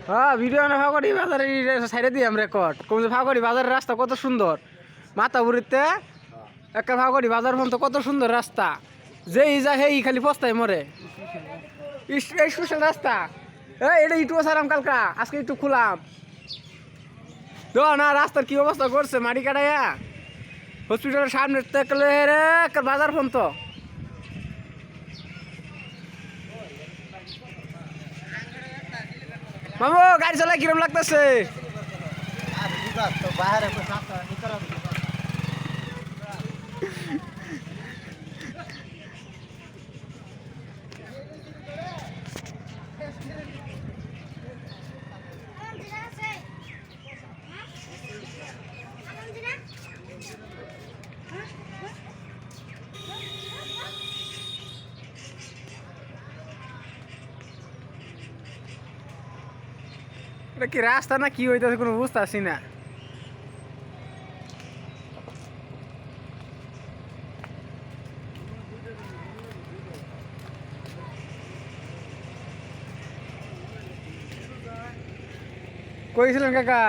হ্যাঁ ভিডিও না ফাঁকড়ি বাজারের সাইডে দিই আমরা রেকর্ড কমছে ফাঁকড়ি বাজারের রাস্তা কত সুন্দর মাথা বুড়িতে একটা ফাঁকড়ি বাজার পর্যন্ত কত সুন্দর রাস্তা যেই যা হেই খালি পস্তায় মরে এই স্পেশাল রাস্তা এটা একটু সারাম কালকা আজকে একটু খুলাম তো না রাস্তার কি অবস্থা করছে মাটি কাটাইয়া হসপিটালের সামনে দেখলে রে বাজার পর্যন্ত মামু গাড়ি চালাই কিরম লাগতেছে এটা কি রাস্তা না কি হইতেছে কোনো বুঝতে পারছি না কইছিলেন কাকা